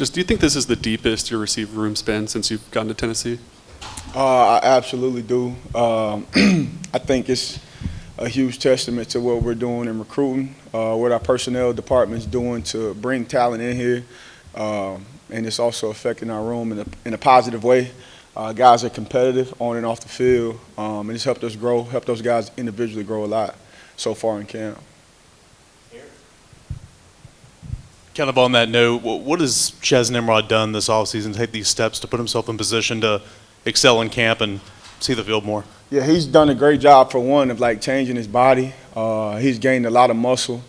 Just, do you think this is the deepest your receiver room's been since you've gotten to Tennessee? I absolutely do. I think it's a huge testament to what we're doing in recruiting, what our personnel department's doing to bring talent in here, and it's also affecting our room in a positive way. Guys are competitive on and off the field, and it's helped us grow, helped those guys individually grow a lot so far in camp. Kind of on that note, what has Ches Nimrod done this offseason to take these steps to put himself in position to excel in camp and see the field more? Yeah, he's done a great job, for one, of like changing his body. He's gained a lot of muscle.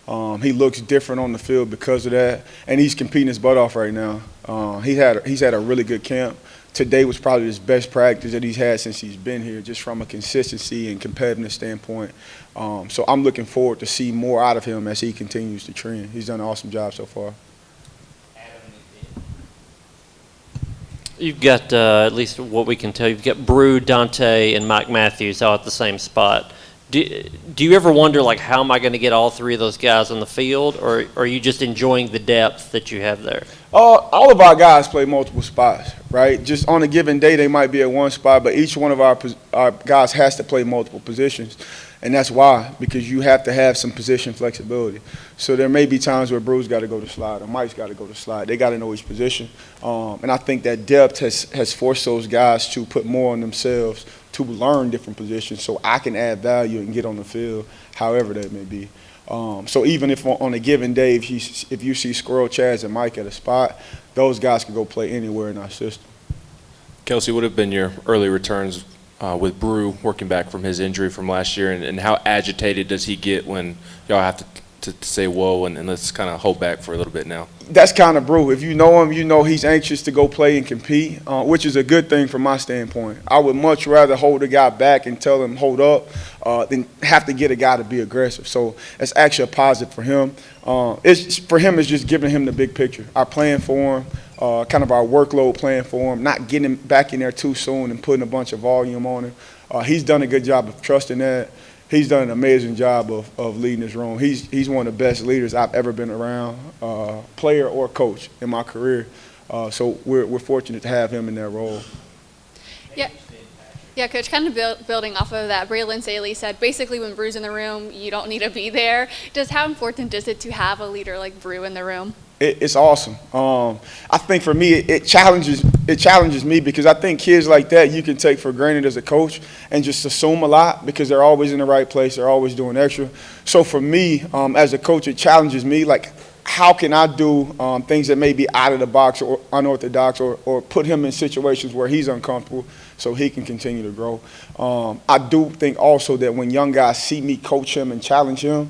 He looks different on the field because of that, and he's competing his butt off right now. He's had a really good camp. Today was probably his best practice that he's had since he's been here, just from a consistency and competitiveness standpoint. So I'm looking forward to see more out of him as he continues to train. He's done an awesome job so far. You've got, at least what we can tell, you've got Brew, Dante, and Mike Matthews all at the same spot. Do you ever wonder, like, how am I going to get all three of those guys on the field, or are you just enjoying the depth that you have there? All of our guys play multiple spots, right? Just on a given day, they might be at one spot, but each one of our guys has to play multiple positions. And that's why, because you have to have some position flexibility. So there may be times where Brew's got to go to slide or Mike's got to go to slide. They got to know each position. And I think that depth has forced those guys to put more on themselves to learn different positions so I can add value and get on the field, however that may be. So even if on a given day, if you see Squirrel, Chaz, and Mike at a spot, those guys can go play anywhere in our system. Kelsey, what have been your early returns with Brew working back from his injury from last year, and how agitated does he get when y'all have to say whoa and let's kind of hold back for a little bit now? That's kind of Brew. If you know him, you know he's anxious to go play and compete, which is a good thing from my standpoint. I would much rather hold a guy back and tell him hold up than have to get a guy to be aggressive. So it's actually a positive for him. It's just giving him the big picture. Our plan for him, kind of our workload plan for him, not getting him back in there too soon and putting a bunch of volume on him. He's done a good job of trusting that. He's done an amazing job of leading his room. He's one of the best leaders I've ever been around, player or coach in my career. So we're fortunate to have him in that role. Yeah, Coach, kind of building off of that, Braylon Saley said, basically when Brew's in the room, you don't need to be there. How important is it to have a leader like Brew in the room? It's awesome. I think for me, it challenges me because I think kids like that you can take for granted as a coach and just assume a lot because they're always in the right place, they're always doing extra. So for me, as a coach, it challenges me, like, how can I do things that may be out of the box or unorthodox or put him in situations where he's uncomfortable so he can continue to grow. I do think also that when young guys see me coach him and challenge him,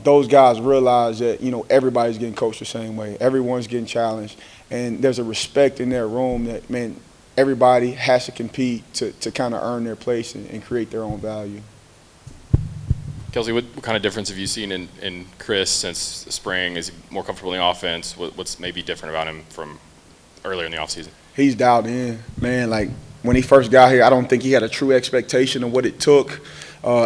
those guys realize that, everybody's getting coached the same way. Everyone's getting challenged. And there's a respect in their room that, man, everybody has to compete to kind of earn their place and create their own value. Kelsey, what kind of difference have you seen in Chris since the spring? Is he more comfortable in the offense? What's maybe different about him from earlier in the offseason? He's dialed in, man. Like, when he first got here, I don't think he had a true expectation of what it took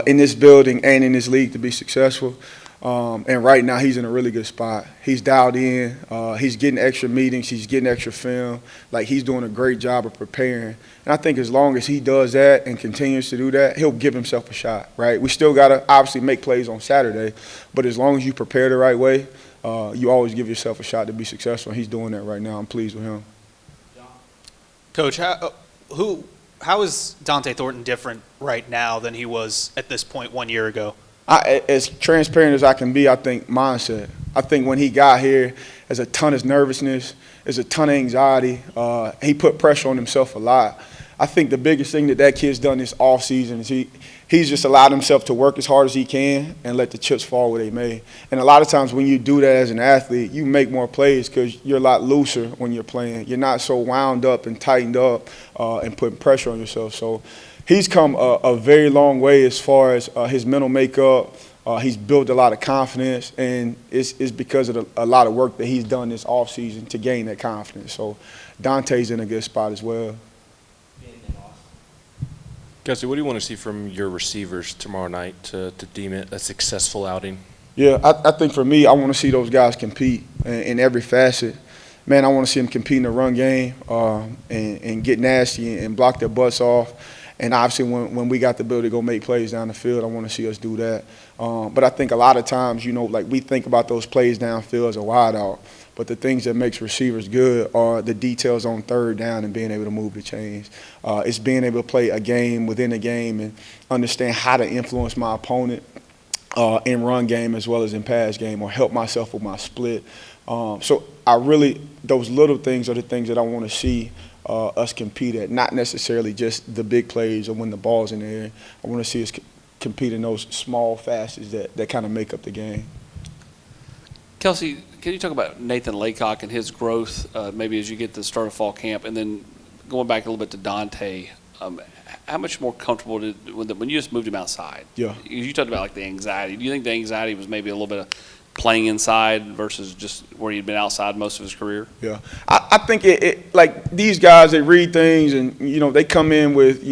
in this building and in this league to be successful. And right now he's in a really good spot. He's dialed in. He's getting extra meetings. He's getting extra film. Like, he's doing a great job of preparing. And I think as long as he does that and continues to do that, he'll give himself a shot, right? We still got to obviously make plays on Saturday, but as long as you prepare the right way, you always give yourself a shot to be successful. And he's doing that right now. I'm pleased with him. Coach, how is Dante Thornton different right now than he was at this point 1 year ago? As transparent as I can be, I think mindset. I think when he got here, there's a ton of nervousness, there's a ton of anxiety. He put pressure on himself a lot. I think the biggest thing that kid's done this offseason is he's just allowed himself to work as hard as he can and let the chips fall where they may. And a lot of times when you do that as an athlete, you make more plays because you're a lot looser when you're playing. You're not so wound up and tightened up and putting pressure on yourself. So he's come a very long way as far as his mental makeup. He's built a lot of confidence, and it's because of a lot of work that he's done this offseason to gain that confidence. So Dante's in a good spot as well. Kelsey, what do you want to see from your receivers tomorrow night to deem it a successful outing? Yeah, I think for me, I want to see those guys compete in every facet. man, I want to see them compete in the run game and get nasty and block their butts off. And obviously, when we got the ability to go make plays down the field, I want to see us do that. But I think a lot of times, like we think about those plays downfield as a wide out. But the things that makes receivers good are the details on third down and being able to move the chains. It's being able to play a game within a game and understand how to influence my opponent in run game as well as in pass game, or help myself with my split. So those little things are the things that I want to see us compete at, not necessarily just the big plays or when the ball's in the air. I want to see us compete in those small facets that kind of make up the game. Kelsey, can you talk about Nathan Laycock and his growth, maybe as you get to the start of fall camp, and then going back a little bit to Dante, how much more comfortable when you just moved him outside? Yeah. You talked about like the anxiety. Do you think the anxiety was maybe a little bit of playing inside versus just where he'd been outside most of his career? Yeah, I think it like these guys, they read things and, they come in with,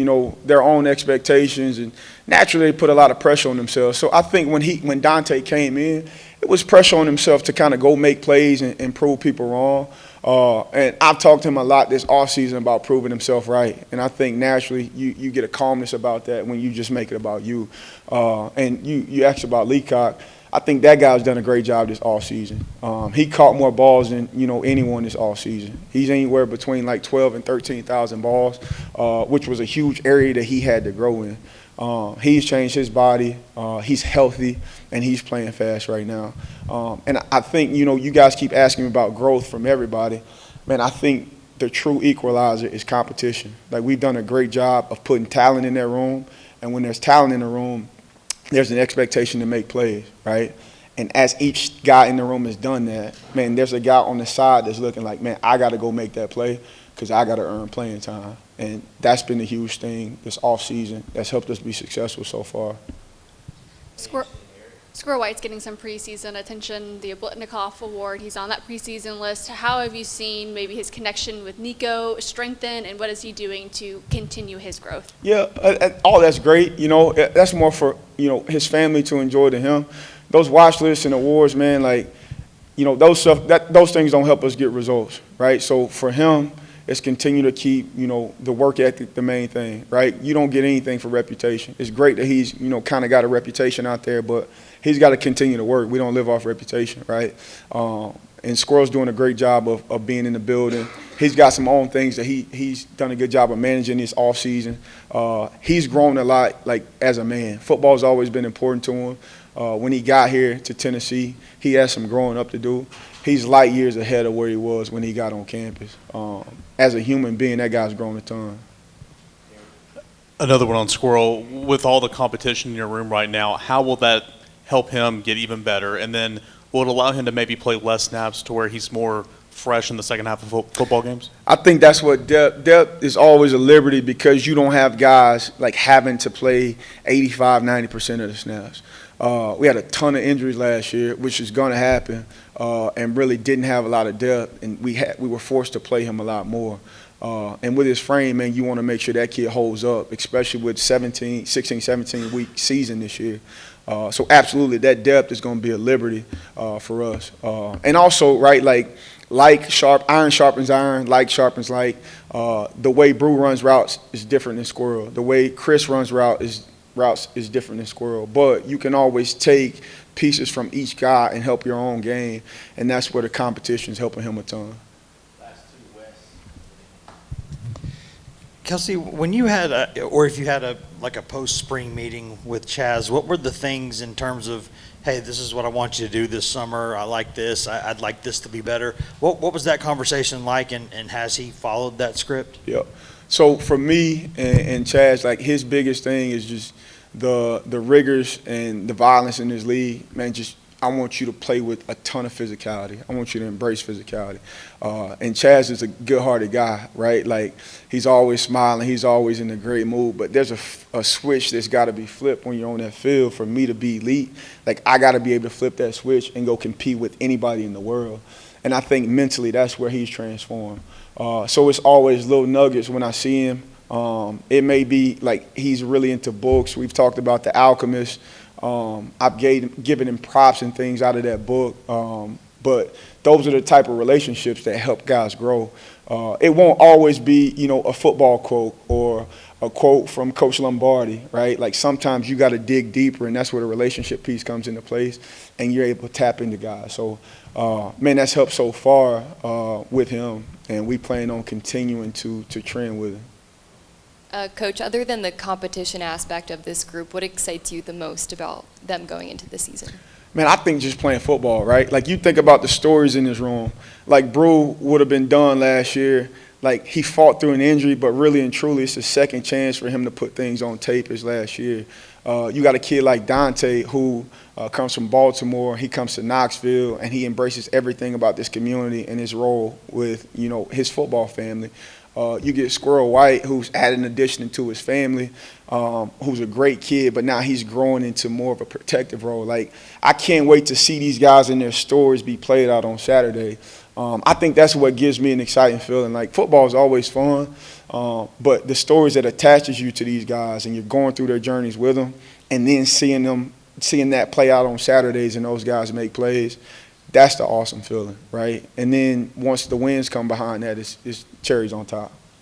their own expectations, and naturally they put a lot of pressure on themselves. So I think when Dante came in, it was pressure on himself to kind of go make plays and prove people wrong. And I've talked to him a lot this offseason about proving himself right. And I think naturally you get a calmness about that when you just make it about you. And you asked about Leacock. I think that guy's done a great job this offseason. He caught more balls than anyone this offseason. He's anywhere between like 12 and 13,000 balls, which was a huge area that he had to grow in. He's changed his body. He's healthy, and he's playing fast right now. And I think you guys keep asking me about growth from everybody. Man, I think the true equalizer is competition. Like, we've done a great job of putting talent in that room, and when there's talent in the room, there's an expectation to make plays, right? And as each guy in the room has done that, man, there's a guy on the side that's looking like, man, I got to go make that play because I got to earn playing time. And that's been a huge thing this offseason that's helped us be successful so far. Squirrel White's getting some preseason attention, the Oblitnikoff Award. He's on that preseason list. How have you seen maybe his connection with Nico strengthen, and what is he doing to continue his growth? Yeah, all that's great. That's more for, his family to enjoy than him. Those watch lists and awards, man, like, those things don't help us get results, right? So for him, it's continue to keep, the work ethic the main thing, right? You don't get anything for reputation. It's great that he's, kind of got a reputation out there, but he's got to continue to work. We don't live off reputation, right? And Squirrel's doing a great job of being in the building. He's got some own things that he's done a good job of managing this offseason. He's grown a lot, like, as a man. Football's always been important to him. When he got here to Tennessee, he has some growing up to do. He's light years ahead of where he was when he got on campus. As a human being, that guy's grown a ton. Another one on Squirrel. With all the competition in your room right now, how will that help him get even better? And then will it allow him to maybe play less snaps to where he's more fresh in the second half of football games? I think that's what depth is always a liberty, because you don't have guys like having to play 85, 90% of the snaps. We had a ton of injuries last year, which is going to happen, and really didn't have a lot of depth, and we were forced to play him a lot more. And with his frame, man, you want to make sure that kid holds up, especially with 16, 17-week season this year. So absolutely, that depth is going to be a liberty for us. And also, right, like iron sharpens iron, like sharpens like. The way Brew runs routes is different than Squirrel. The way Chris runs routes is different than Squirrel. But you can always take pieces from each guy and help your own game, and that's where the competition is helping him a ton. Kelsey, when you had if you had a post-spring meeting with Chaz, what were the things in terms of, hey, this is what I want you to do this summer, I like this, I'd like this to be better? What was that conversation like, and has he followed that script? Yeah. So for me and Chaz, like, his biggest thing is just the rigors and the violence in this league. Man, just I want you to play with a ton of physicality. I want you to embrace physicality. And Chaz is a good-hearted guy, right? Like, he's always smiling. He's always in a great mood. But there's a switch that's got to be flipped when you're on that field for me to be elite. Like, I got to be able to flip that switch and go compete with anybody in the world. And I think mentally that's where he's transformed. So it's always little nuggets when I see him. It may be like he's really into books. We've talked about The Alchemist. I've given him props and things out of that book. But those are the type of relationships that help guys grow. It won't always be, a football quote or a quote from Coach Lombardi, right? Like sometimes you got to dig deeper, and that's where the relationship piece comes into place, and you're able to tap into guys. So, man, that's helped so far with him, and we plan on continuing to trend with him. Coach, other than the competition aspect of this group, what excites you the most about them going into the season? Man, I think just playing football, right? Like, you think about the stories in this room. Like, Brew would have been done last year. Like, he fought through an injury, but really and truly, it's a second chance for him to put things on tape as last year. You got a kid like Dante who comes from Baltimore. He comes to Knoxville, and he embraces everything about this community and his role with, his football family. You get Squirrel White, who's added an addition to his family, who's a great kid, but now he's growing into more of a protective role. Like, I can't wait to see these guys and their stories be played out on Saturday. I think that's what gives me an exciting feeling. Like, football is always fun, but the stories that attaches you to these guys and you're going through their journeys with them and then seeing that play out on Saturdays and those guys make plays, that's the awesome feeling, right? And then once the wins come behind that, it's cherries on top.